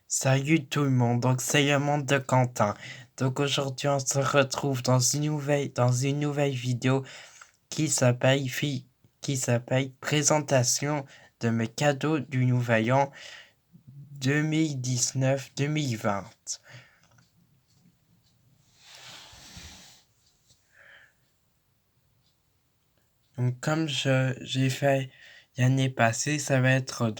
Salut tout le monde, donc c'est le monde de Quentin. Donc aujourd'hui on se retrouve dans une nouvelle vidéo qui s'appelle présentation de mes cadeaux du Nouvel An 2019-2020. Donc comme j'ai fait l'année passée, ça va être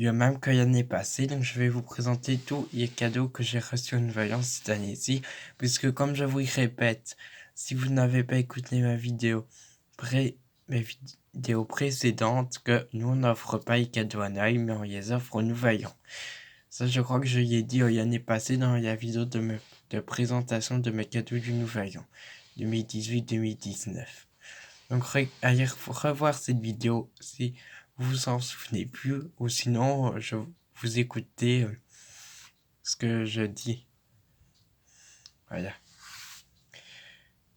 le même que l'année passée, donc je vais vous présenter tous les cadeaux que j'ai reçus au Nouvel An cette année-ci, puisque comme je vous le répète, si vous n'avez pas écouté mes vidéos précédentes, que nous on n'offre pas les cadeaux à Noël, mais on les offre au Nouvel An. Ça, je crois que je l'ai dit l'année passée dans la vidéo de présentation de mes cadeaux du Nouvel An, 2018-2019. Donc allez revoir cette vidéo si vous vous en souvenez plus, ou sinon vous écoutez ce que je dis. Voilà.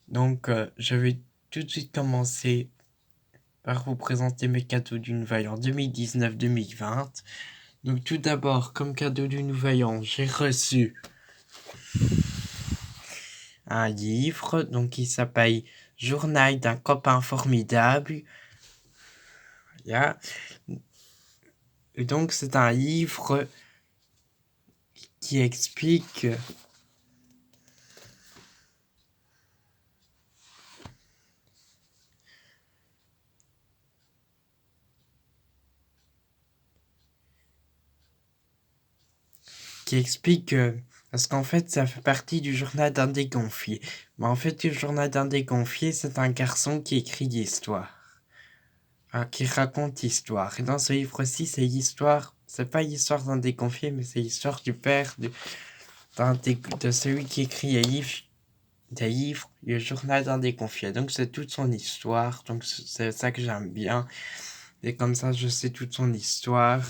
Donc je vais tout de suite commencer par vous présenter mes cadeaux du Nouvel An 2019-2020. Donc tout d'abord, comme cadeau du Nouvel An, j'ai reçu un livre donc qui s'appelle Journal d'un copain formidable. Voilà. Et donc c'est un livre qui explique parce qu'en fait ça fait partie du journal d'un déconfié. Mais en fait le journal d'un déconfié, c'est un garçon qui écrit l'histoire, qui raconte l'histoire. Et dans ce livre-ci, c'est pas l'histoire d'un déconfié, mais c'est l'histoire du père de celui qui écrit des livres, le journal d'un déconfié. Donc c'est toute son histoire, donc c'est ça que j'aime bien. Et comme ça je sais toute son histoire.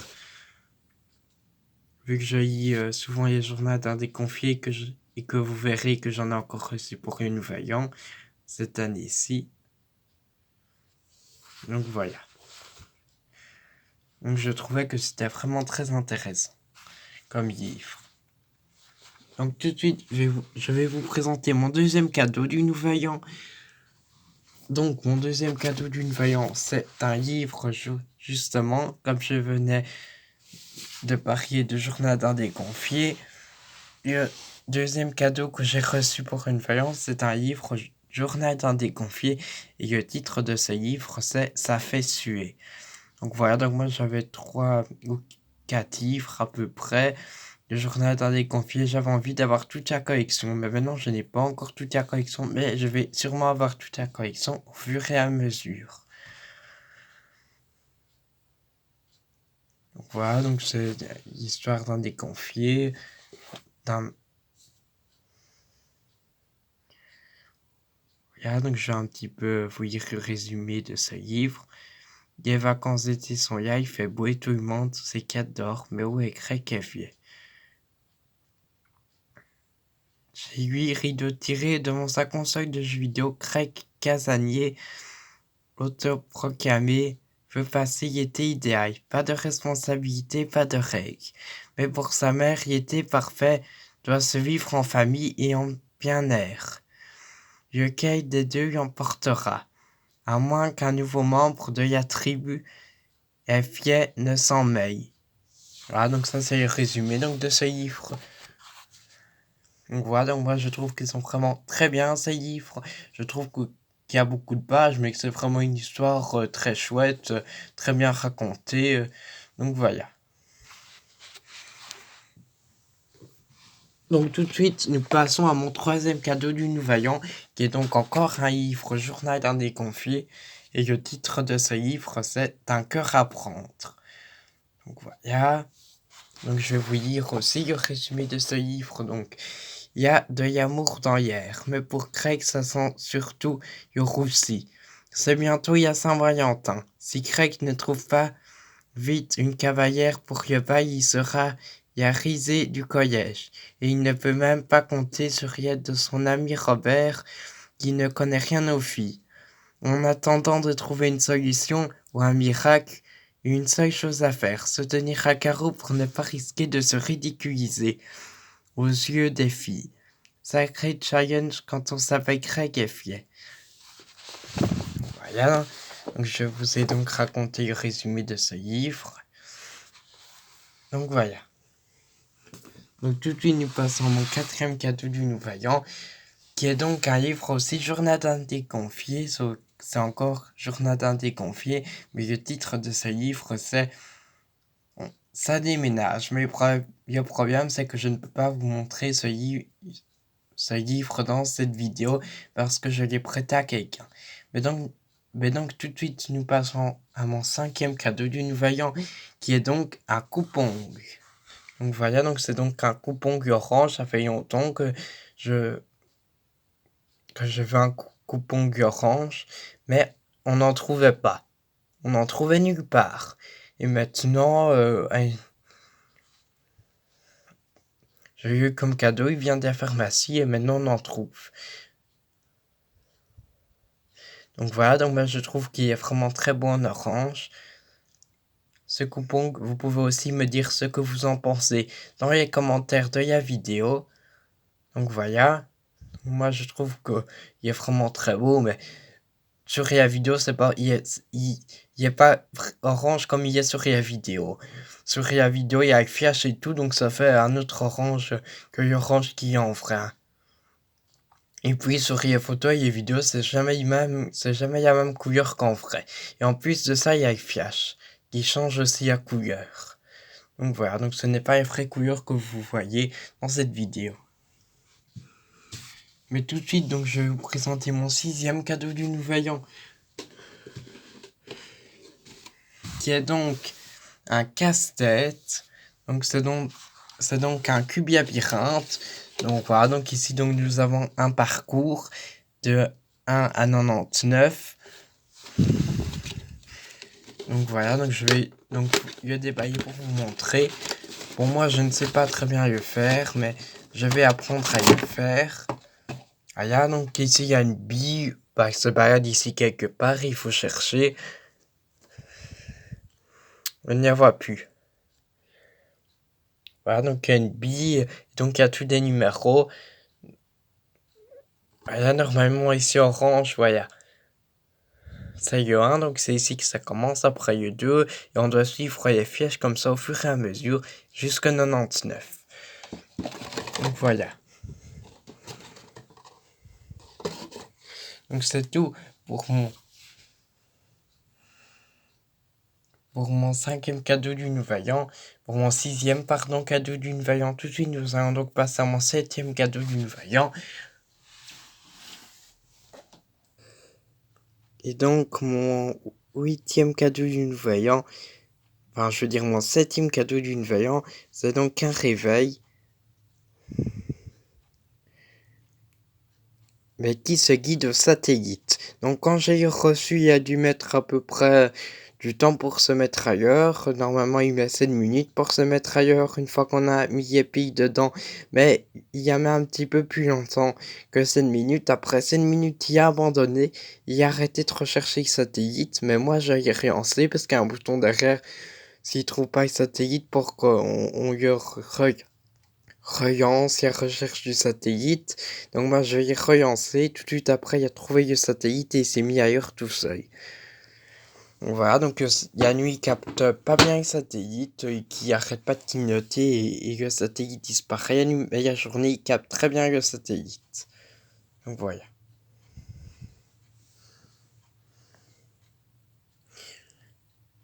Vu que je lis souvent les journaux d'un déconfié et que vous verrez que j'en ai encore reçu pour une Nouvel An cette année-ci. Donc voilà. Donc je trouvais que c'était vraiment très intéressant comme livre. Donc tout de suite, je vais vous présenter mon deuxième cadeau du Nouvel An. Donc mon deuxième cadeau du Nouvel An, c'est un livre justement, comme je venais de parler de journal d'un déconfié. Le deuxième cadeau que j'ai reçu pour une Nouvel An, c'est un livre Journal d'un déconfié, et le titre de ce livre c'est Ça fait suer. Donc voilà, donc moi j'avais 3 ou 4 livres à peu près. Le Journal d'un déconfié, j'avais envie d'avoir toute la collection, mais maintenant je n'ai pas encore toute la collection, mais je vais sûrement avoir toute la collection au fur et à mesure. Donc voilà, donc c'est l'histoire d'un déconfié, d'un... Voilà, donc je vais un petit peu vous lire le résumé de ce livre. Les vacances d'été sont là, il fait beau et tout le monde, c'est 4 d'or, mais où est Craig Cavier? J'ai 8 rideaux tirés devant sa console de jeux vidéo. Craig Casanier, autoproclamé, veut passer l'été idéal. Pas de responsabilité, pas de règles. Mais pour sa mère, l'été parfait doit se vivre en famille et en bien-être. Lequel des deux l'emportera? À moins qu'un nouveau membre de la tribu Fier ne s'en mêle. Voilà, donc ça c'est le résumé donc, de ce livre. Donc voilà, donc moi je trouve qu'ils sont vraiment très bien ces livres. Je trouve qu'il y a beaucoup de pages, mais que c'est vraiment une histoire très chouette, très bien racontée. Donc voilà. Donc tout de suite, nous passons à mon troisième cadeau du Nouvel An, qui est donc encore un livre Journal d'un déconfié. Et le titre de ce livre, c'est Un cœur à prendre. Donc voilà. Donc je vais vous lire aussi le résumé de ce livre. Donc il y a de l'amour dans l'air, mais pour Craig ça sent surtout le roussi. C'est bientôt la Saint-Valentin. Si Craig ne trouve pas vite une cavalière pour le bal, il sera la risée du collège. Et il ne peut même pas compter sur l'aide de son ami Robert, qui ne connaît rien aux filles. En attendant de trouver une solution ou un miracle, Une seule chose à faire, se tenir à carreau pour ne pas risquer de se ridiculiser aux yeux des filles. Sacré challenge quand on s'appelle Craig et fier. Voilà, donc je vous ai donc raconté le résumé de ce livre. Donc voilà. Donc tout de suite nous passons à mon 4e cadeau du Nouvel An, qui est donc un livre aussi, Journal d'un déconfié. C'est encore Journal d'un déconfié, mais le titre de ce livre c'est Ça déménage. Mais le problème c'est que je ne peux pas vous montrer ce livre dans cette vidéo parce que je l'ai prêté à quelqu'un. Mais donc tout de suite nous passons à mon 5e cadeau du Nouvel An, qui est donc un coupon. Donc voilà, donc c'est donc un coupon orange. Ça fait longtemps que je veux un coupon orange, mais on n'en trouvait pas. On n'en trouvait nulle part. Et maintenant, j'ai eu comme cadeau, il vient de la pharmacie et maintenant on en trouve. Donc voilà, donc moi je trouve qu'il est vraiment très beau en orange. Ce coupon, vous pouvez aussi me dire ce que vous en pensez dans les commentaires de la vidéo. Donc voilà, moi je trouve qu'il est vraiment très beau, mais sur la vidéo, c'est pas, il est pas orange comme il est sur la vidéo. Sur la vidéo, il y a le flash et tout, donc ça fait un autre orange que l'orange qui est en vrai. Et puis sur les photos et les vidéos, c'est jamais la même couleur qu'en vrai. Et en plus de ça, il y a le flash qui change aussi la couleur. Donc voilà, donc ce n'est pas les vraies couleurs que vous voyez dans cette vidéo. Mais tout de suite, donc je vais vous présenter mon 6e cadeau du Nouvel An, qui est donc un casse-tête. Donc c'est donc un cube labyrinthe. Donc voilà, donc ici donc nous avons un parcours de 1 à 99. Donc voilà, donc je vais donc le déballer pour vous montrer. Pour moi, je ne sais pas très bien le faire, mais je vais apprendre à le faire. Voilà, donc ici il y a une bille, elle se balade ici quelque part, il faut chercher. On n'y voit plus. Voilà, donc il y a une bille, donc il y a tous des numéros. Voilà, normalement ici orange, voilà. C'est le 1, donc c'est ici que ça commence, après le 2, et on doit suivre les flèches comme ça au fur et à mesure, jusqu'à 99. Donc voilà. Donc c'est tout pour mon 5e cadeau du Nouvel An, pour mon 6e, pardon, cadeau du Nouvel An. Tout de suite, nous allons donc passer à mon 7e cadeau du Nouvel An. Et donc, mon 8e cadeau du Nouvel An, enfin, je veux dire mon 7e cadeau du Nouvel An, c'est donc un réveil. Mais qui se guide au satellite. Donc quand j'ai reçu, il a dû mettre à peu près du temps pour se mettre ailleurs. Normalement, il met 7 minutes pour se mettre ailleurs une fois qu'on a mis les piles dedans. Mais il y a mis un petit peu plus longtemps que 7 minutes. Après 7 minutes, il a abandonné. Il a arrêté de rechercher le satellite. Mais moi, j'ai relancé parce qu'il y a un bouton derrière. S'il trouve pas le satellite pour qu'on lui relance la recherche du satellite. Donc moi je vais y relancer. Tout de suite après il a trouvé le satellite et il s'est mis ailleurs tout seul. Donc voilà, donc la nuit il capte pas bien le satellite, qui arrête pas de clignoter et le satellite disparaît. La nuit, mais la journée il capte très bien le satellite. Donc voilà.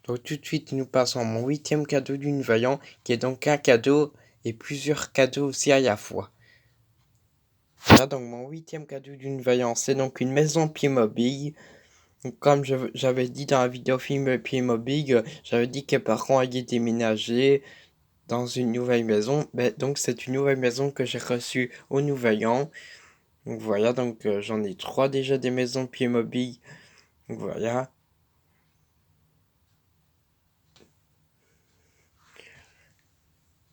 Donc tout de suite nous passons à mon 8e cadeau du Nouvel An, qui est donc un cadeau et plusieurs cadeaux aussi à la fois. Voilà, donc mon 8e cadeau du Nouvel An, c'est donc une maison Playmobil. Donc, comme j'avais dit dans la vidéo film Playmobil, j'avais dit que mes parents allaient déménager dans une nouvelle maison. Donc c'est une nouvelle maison que j'ai reçue au Nouvel An. Donc voilà, donc j'en ai 3 déjà des maisons Playmobil. Donc voilà.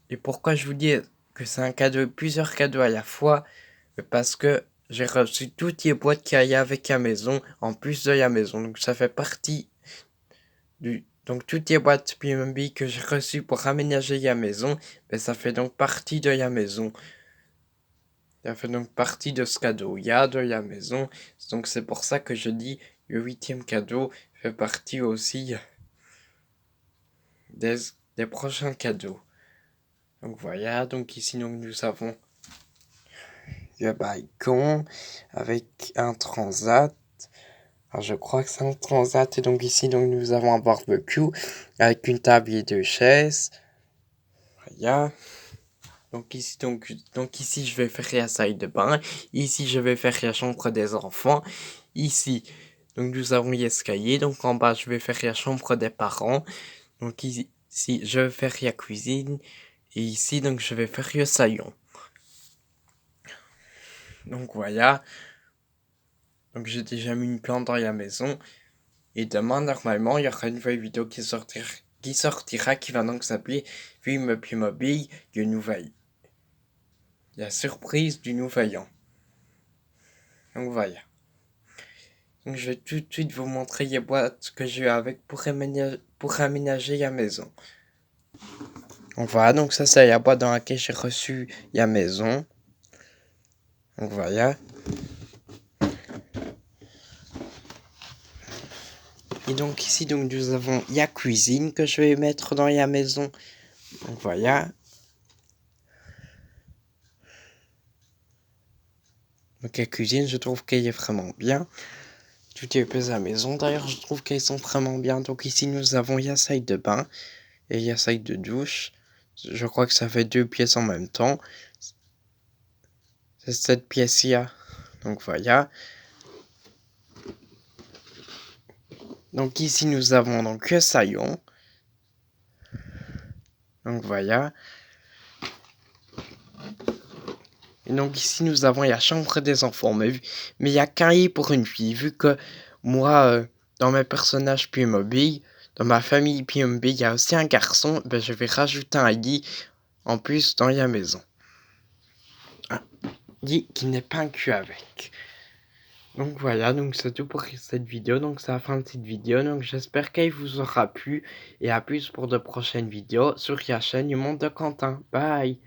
Et pourquoi je vous dis que c'est un cadeau, plusieurs cadeaux à la fois? Parce que j'ai reçu toutes les boîtes qu'il y a avec la maison, en plus de la maison. Donc ça fait partie Donc toutes les boîtes PMB que j'ai reçues pour aménager la maison, ben, ça fait donc partie de la maison. Ça fait donc partie de ce cadeau. Il y a de la maison. Donc c'est pour ça que je dis le 8e cadeau fait partie aussi des prochains cadeaux. Donc voilà, donc ici donc, nous avons le balcon avec un transat. Alors je crois que c'est un transat et donc ici donc nous avons un barbecue avec une table et 2 chaises. Voilà. Donc ici je vais faire la salle de bain. Ici je vais faire la chambre des enfants. Ici donc nous avons l'escalier. Donc en bas je vais faire la chambre des parents. Donc ici je vais faire la cuisine. Et ici donc je vais faire le salon. Donc voilà. Donc j'ai déjà mis une plante dans la maison. Et demain normalement il y aura une nouvelle vidéo qui sortira qui va donc s'appeler Film Playmobil de Nouvelle. La surprise du nouvel an. Donc voilà. Donc je vais tout de suite vous montrer les boîtes que j'ai avec pour aménager la maison. Donc voilà, donc ça c'est la boîte dans laquelle j'ai reçu la maison. Donc voilà. Et donc ici donc nous avons la cuisine que je vais mettre dans la maison. Donc voilà. Donc la cuisine, je trouve qu'elle est vraiment bien. Toutes les pièces à la maison, d'ailleurs, je trouve qu'elles sont vraiment bien. Donc ici nous avons la salle de bain et la salle de douche. Je crois que ça fait 2 pièces en même temps. C'est cette pièce-là. Donc voilà. Donc ici nous avons donc le salon. Donc voilà. Et donc ici nous avons la chambre des enfants. Mais il n'y a qu'un lit pour une fille. Vu que moi, dans mes personnages Playmobil, dans ma famille Playmobil, il y a aussi un garçon. Ben, je vais rajouter un lit en plus dans la maison. Un lit qui n'est pas inclus avec. Donc voilà, donc c'est tout pour cette vidéo, donc c'est la fin de cette vidéo, donc j'espère qu'elle vous aura plu, et à plus pour de prochaines vidéos sur la chaîne du Monde de Quentin, bye.